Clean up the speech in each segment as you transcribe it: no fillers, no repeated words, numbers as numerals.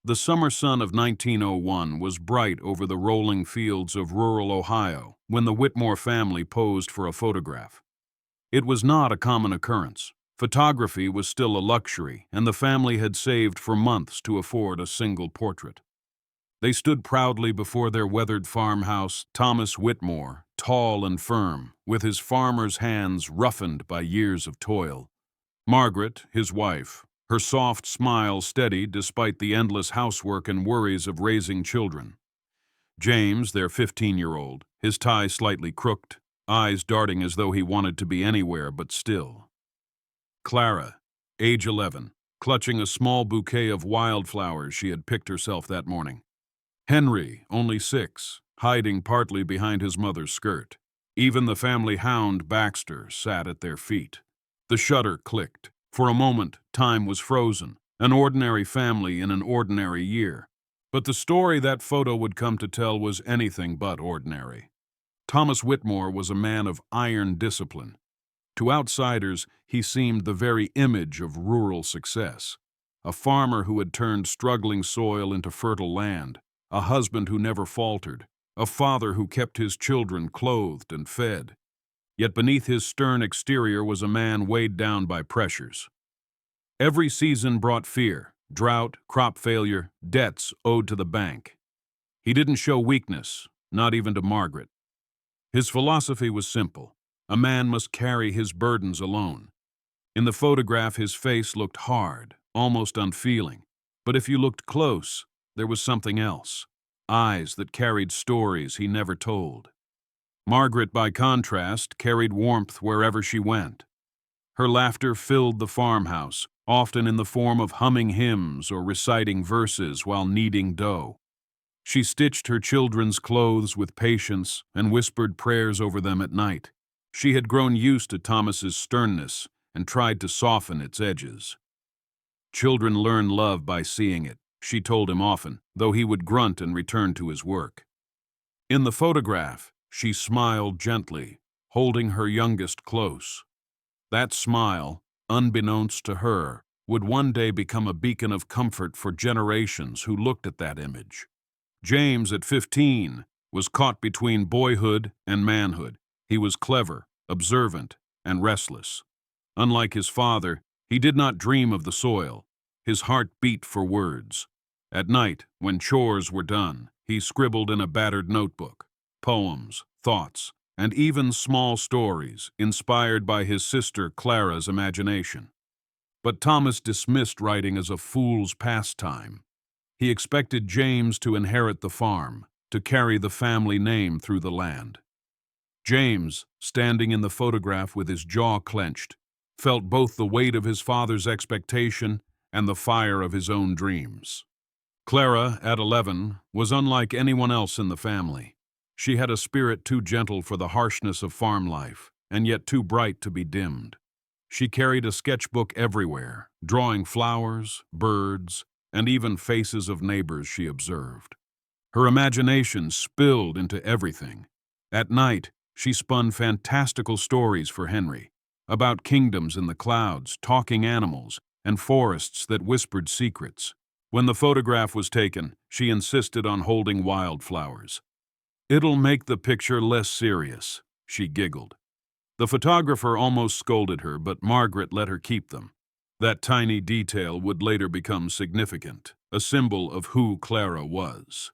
The summer sun of 1901 was bright over the rolling fields of rural Ohio when the Whitmore family posed for a photograph. It was not a common occurrence. Photography was still a luxury, and the family had saved for months to afford a single portrait. They stood proudly before their weathered farmhouse, Thomas Whitmore, tall and firm, with his farmer's hands roughened by years of toil. Margaret, his wife, her soft smile steady despite the endless housework and worries of raising children. James, their 15-year-old, his tie slightly crooked, eyes darting as though he wanted to be anywhere but still. Clara, age 11, clutching a small bouquet of wildflowers she had picked herself that morning. Henry, only 6, hiding partly behind his mother's skirt. Even the family hound, Baxter, sat at their feet. The shutter clicked. For a moment, time was frozen, an ordinary family in an ordinary year. But the story that photo would come to tell was anything but ordinary. Thomas Whitmore was a man of iron discipline. To outsiders, he seemed the very image of rural success. A farmer who had turned struggling soil into fertile land, a husband who never faltered, a father who kept his children clothed and fed. Yet beneath his stern exterior was a man weighed down by pressures. Every season brought fear, drought, crop failure, debts owed to the bank. He didn't show weakness, not even to Margaret. His philosophy was simple. A man must carry his burdens alone. In the photograph, his face looked hard, almost unfeeling. But if you looked close, there was something else. Eyes that carried stories he never told. Margaret, by contrast, carried warmth wherever she went. Her laughter filled the farmhouse, often in the form of humming hymns or reciting verses while kneading dough. She stitched her children's clothes with patience and whispered prayers over them at night. She had grown used to Thomas's sternness and tried to soften its edges. Children learn love by seeing it, she told him often, though he would grunt and return to his work. In the photograph, she smiled gently, holding her youngest close. That smile, unbeknownst to her, would one day become a beacon of comfort for generations who looked at that image. James, at 15, was caught between boyhood and manhood. He was clever, observant, and restless. Unlike his father, he did not dream of the soil. His heart beat for words. At night, when chores were done, he scribbled in a battered notebook. Poems, thoughts, and even small stories inspired by his sister Clara's imagination. But Thomas dismissed writing as a fool's pastime. He expected James to inherit the farm, to carry the family name through the land. James, standing in the photograph with his jaw clenched, felt both the weight of his father's expectation and the fire of his own dreams. Clara, at 11, was unlike anyone else in the family. She had a spirit too gentle for the harshness of farm life, and yet too bright to be dimmed. She carried a sketchbook everywhere, drawing flowers, birds, and even faces of neighbors she observed. Her imagination spilled into everything. At night, she spun fantastical stories for Henry, about kingdoms in the clouds, talking animals, and forests that whispered secrets. When the photograph was taken, she insisted on holding wildflowers. "It'll make the picture less serious," she giggled. The photographer almost scolded her, but Margaret let her keep them. That tiny detail would later become significant, a symbol of who Clara was.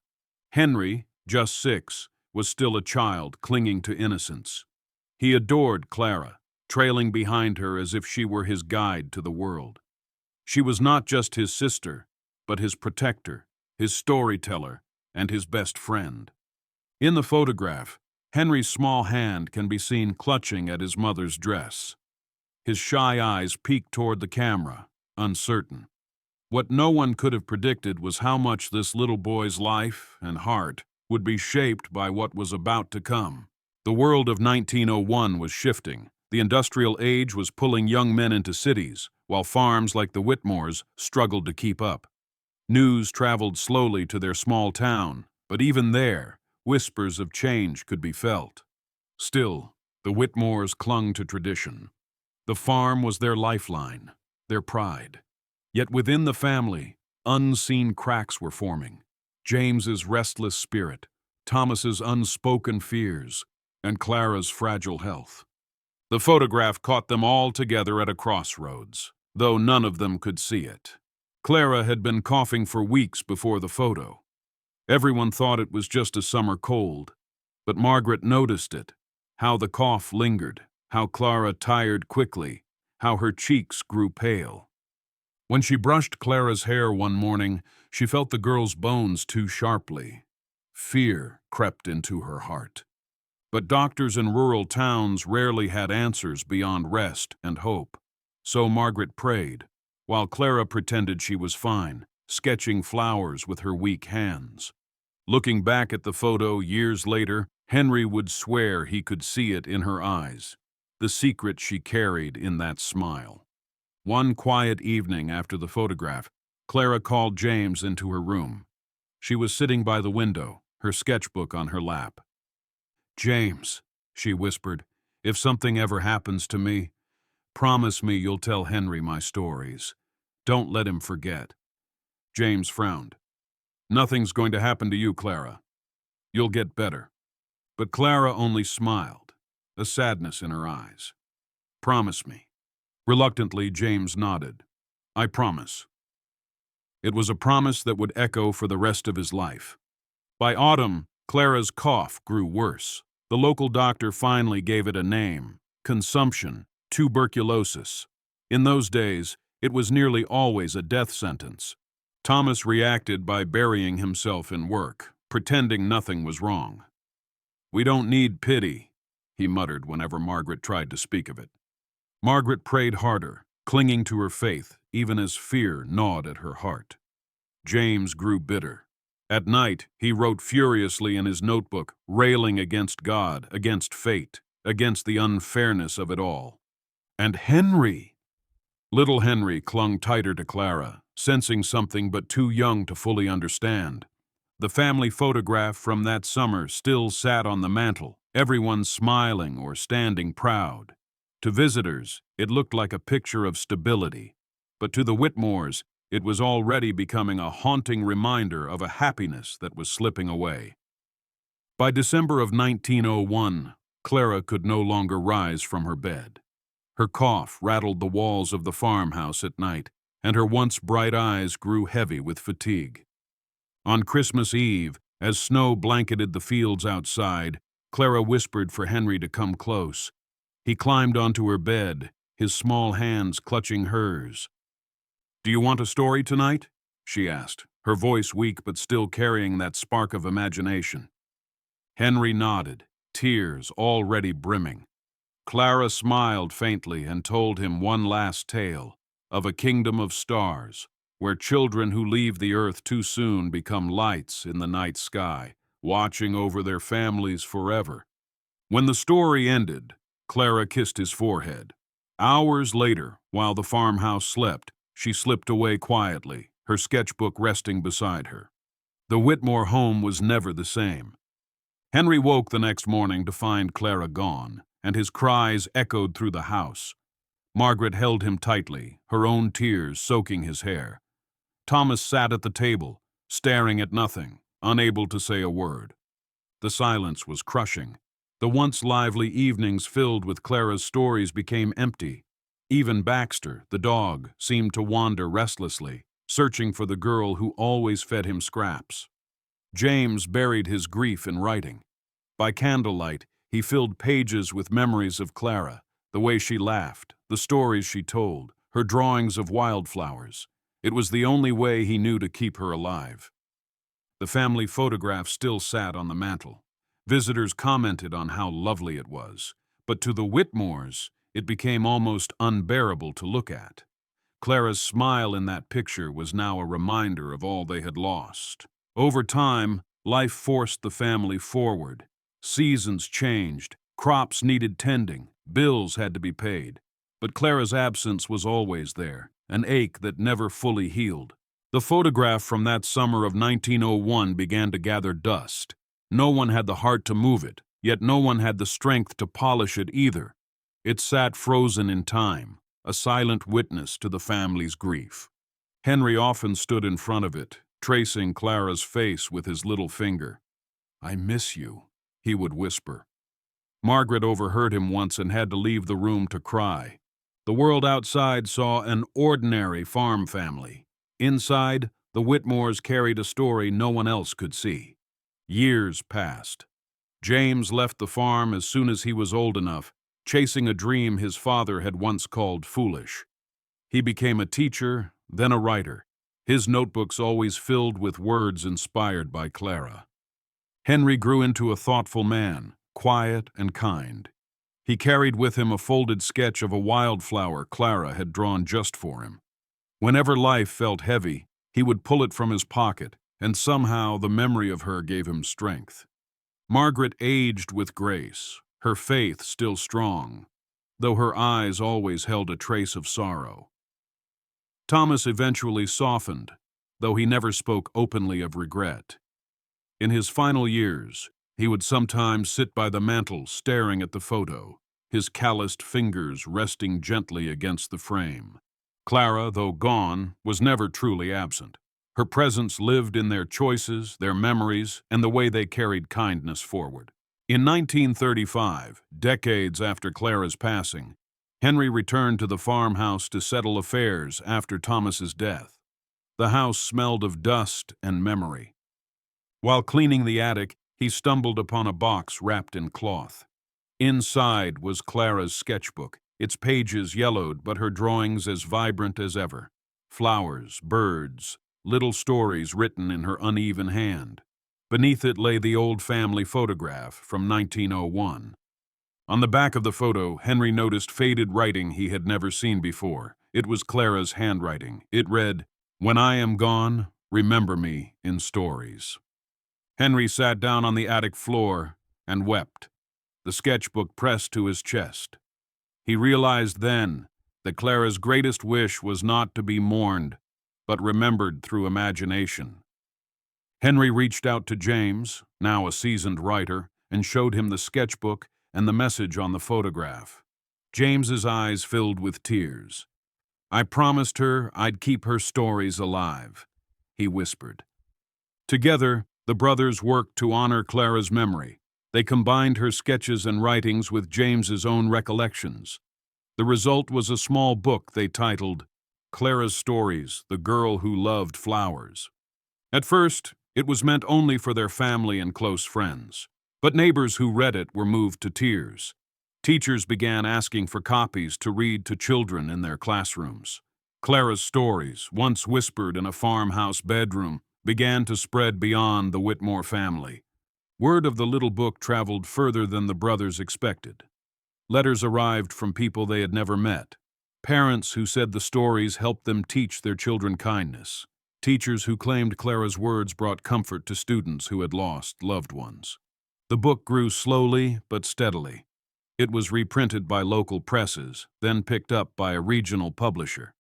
Henry, just 6, was still a child clinging to innocence. He adored Clara, trailing behind her as if she were his guide to the world. She was not just his sister, but his protector, his storyteller, and his best friend. In the photograph, Henry's small hand can be seen clutching at his mother's dress. His shy eyes peeked toward the camera, uncertain. What no one could have predicted was how much this little boy's life and heart would be shaped by what was about to come. The world of 1901 was shifting. The industrial age was pulling young men into cities, while farms like the Whitmores struggled to keep up. News traveled slowly to their small town, but even there, whispers of change could be felt. Still, the Whitmores clung to tradition. The farm was their lifeline, their pride. Yet within the family, Unseen cracks were forming. James's restless spirit, Thomas's unspoken fears, and Clara's fragile health. The photograph caught them all together at a crossroads, though none of them could see it. Clara had been coughing for weeks before the photo. Everyone thought it was just a summer cold, but Margaret noticed it, how the cough lingered, how Clara tired quickly, how her cheeks grew pale. When she brushed Clara's hair one morning, she felt the girl's bones too sharply. Fear crept into her heart. But doctors in rural towns rarely had answers beyond rest and hope. So Margaret prayed, while Clara pretended she was fine, sketching flowers with her weak hands. Looking back at the photo years later, Henry would swear he could see it in her eyes, the secret she carried in that smile. One quiet evening after the photograph, Clara called James into her room. She was sitting by the window, her sketchbook on her lap. "James," she whispered, "if something ever happens to me, promise me you'll tell Henry my stories. Don't let him forget." James frowned. "Nothing's going to happen to you, Clara. You'll get better." But Clara only smiled, a sadness in her eyes. "Promise me." Reluctantly, James nodded. "I promise." It was a promise that would echo for the rest of his life. By autumn, Clara's cough grew worse. The local doctor finally gave it a name: consumption, tuberculosis. In those days, it was nearly always a death sentence. Thomas reacted by burying himself in work, pretending nothing was wrong. "We don't need pity," he muttered whenever Margaret tried to speak of it. Margaret prayed harder, clinging to her faith, even as fear gnawed at her heart. James grew bitter. At night, he wrote furiously in his notebook, railing against God, against fate, against the unfairness of it all. And Henry! Little Henry clung tighter to Clara, sensing something but too young to fully understand. The family photograph from that summer still sat on the mantel, everyone smiling or standing proud. To visitors, it looked like a picture of stability, but to the Whitmores, it was already becoming a haunting reminder of a happiness that was slipping away. By December of 1901, Clara could no longer rise from her bed. Her cough rattled the walls of the farmhouse at night, and her once bright eyes grew heavy with fatigue. On Christmas Eve, as snow blanketed the fields outside, Clara whispered for Henry to come close. He climbed onto her bed, his small hands clutching hers. "Do you want a story tonight?" she asked, her voice weak but still carrying that spark of imagination. Henry nodded, tears already brimming. Clara smiled faintly and told him one last tale of a kingdom of stars, where children who leave the earth too soon become lights in the night sky, watching over their families forever. When the story ended, Clara kissed his forehead. Hours later, while the farmhouse slept, she slipped away quietly, her sketchbook resting beside her. The Whitmore home was never the same. Henry woke the next morning to find Clara gone, and his cries echoed through the house. Margaret held him tightly, her own tears soaking his hair. Thomas sat at the table, staring at nothing, unable to say a word. The silence was crushing. The once lively evenings filled with Clara's stories became empty. Even Baxter, the dog, seemed to wander restlessly, searching for the girl who always fed him scraps. James buried his grief in writing. By candlelight, he filled pages with memories of Clara, the way she laughed, the stories she told, her drawings of wildflowers. It was the only way he knew to keep her alive. The family photograph still sat on the mantel. Visitors commented on how lovely it was, but to the Whitmores, it became almost unbearable to look at. Clara's smile in that picture was now a reminder of all they had lost. Over time, life forced the family forward. Seasons changed, crops needed tending, bills had to be paid. But Clara's absence was always there, an ache that never fully healed. The photograph from that summer of 1901 began to gather dust. No one had the heart to move it, yet no one had the strength to polish it either. It sat frozen in time, a silent witness to the family's grief. Henry often stood in front of it, tracing Clara's face with his little finger. "I miss you," he would whisper. Margaret overheard him once and had to leave the room to cry. The world outside saw an ordinary farm family. Inside, the Whitmores carried a story no one else could see. Years passed. James left the farm as soon as he was old enough, chasing a dream his father had once called foolish. He became a teacher, then a writer, his notebooks always filled with words inspired by Clara. Henry grew into a thoughtful man, quiet and kind. He carried with him a folded sketch of a wildflower Clara had drawn just for him. Whenever life felt heavy, he would pull it from his pocket, and somehow the memory of her gave him strength. Margaret aged with grace, her faith still strong, though her eyes always held a trace of sorrow. Thomas eventually softened, though he never spoke openly of regret. In his final years, he would sometimes sit by the mantel staring at the photo, his calloused fingers resting gently against the frame. Clara, though gone, was never truly absent. Her presence lived in their choices, their memories, and the way they carried kindness forward. In 1935, decades after Clara's passing, Henry returned to the farmhouse to settle affairs after Thomas's death. The house smelled of dust and memory. While cleaning the attic, he stumbled upon a box wrapped in cloth. Inside was Clara's sketchbook, its pages yellowed but her drawings as vibrant as ever. Flowers, birds, little stories written in her uneven hand. Beneath it lay the old family photograph from 1901. On the back of the photo, Henry noticed faded writing he had never seen before. It was Clara's handwriting. It read, "When I am gone, remember me in stories." Henry sat down on the attic floor and wept, the sketchbook pressed to his chest. He realized then that Clara's greatest wish was not to be mourned, but remembered through imagination. Henry reached out to James, now a seasoned writer, and showed him the sketchbook and the message on the photograph. James's eyes filled with tears. "I promised her I'd keep her stories alive," he whispered. Together, the brothers worked to honor Clara's memory. They combined her sketches and writings with James's own recollections. The result was a small book they titled Clara's Stories, The Girl Who Loved Flowers. At first, it was meant only for their family and close friends, but neighbors who read it were moved to tears. Teachers began asking for copies to read to children in their classrooms. Clara's stories, once whispered in a farmhouse bedroom, began to spread beyond the Whitmore family. Word of the little book traveled further than the brothers expected. Letters arrived from people they had never met. Parents who said the stories helped them teach their children kindness. Teachers who claimed Clara's words brought comfort to students who had lost loved ones. The book grew slowly but steadily. It was reprinted by local presses, then picked up by a regional publisher.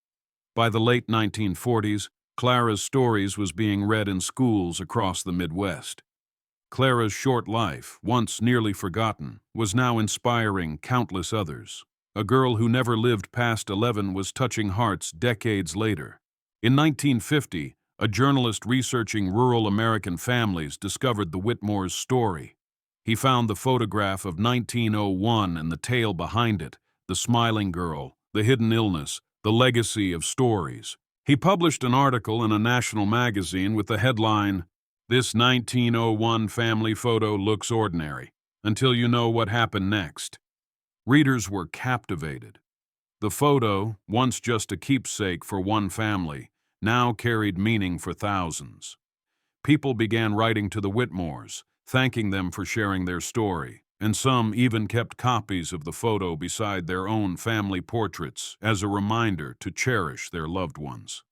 By the late 1940s, Clara's Stories was being read in schools across the Midwest. Clara's short life, once nearly forgotten, was now inspiring countless others. A girl who never lived past 11 was touching hearts decades later. In 1950, a journalist researching rural American families discovered the Whitmore's story. He found the photograph of 1901 and the tale behind it, the smiling girl, the hidden illness, the legacy of stories. He published an article in a national magazine with the headline, "This 1901 family photo looks ordinary, until you know what happened next." Readers were captivated. The photo, once just a keepsake for one family, now carried meaning for thousands. People began writing to the Whitmores, thanking them for sharing their story, and some even kept copies of the photo beside their own family portraits as a reminder to cherish their loved ones.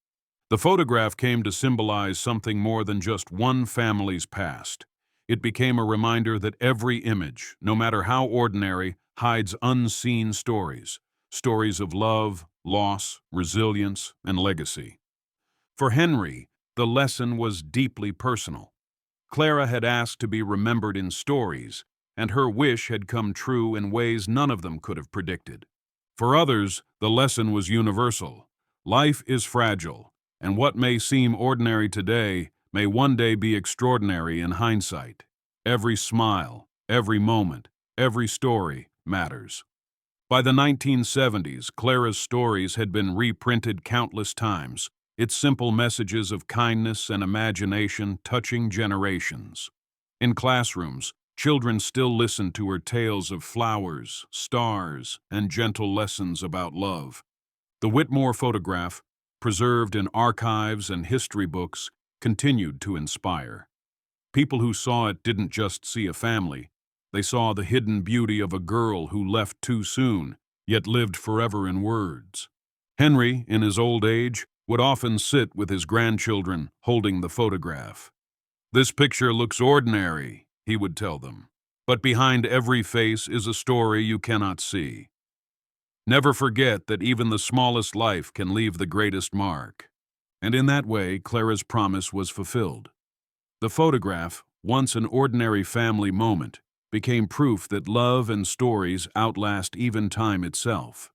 The photograph came to symbolize something more than just one family's past. It became a reminder that every image, no matter how ordinary, hides unseen stories, stories of love, loss, resilience, and legacy. For Henry, the lesson was deeply personal. Clara had asked to be remembered in stories, and her wish had come true in ways none of them could have predicted. For others, the lesson was universal. Life is fragile, And what may seem ordinary today may one day be extraordinary in hindsight. Every smile, every moment, every story matters. By the 1970s, Clara's stories had been reprinted countless times, its simple messages of kindness and imagination touching generations. In classrooms, children still listened to her tales of flowers, stars, and gentle lessons about love. The Whitmore photograph, preserved in archives and history books, continued to inspire. People who saw it didn't just see a family. They saw the hidden beauty of a girl who left too soon, yet lived forever in words. Henry, in his old age, would often sit with his grandchildren, holding the photograph. "This picture looks ordinary," he would tell them. "But behind every face is a story you cannot see. Never forget that even the smallest life can leave the greatest mark." And in that way, Clara's promise was fulfilled. The photograph, once an ordinary family moment, became proof that love and stories outlast even time itself.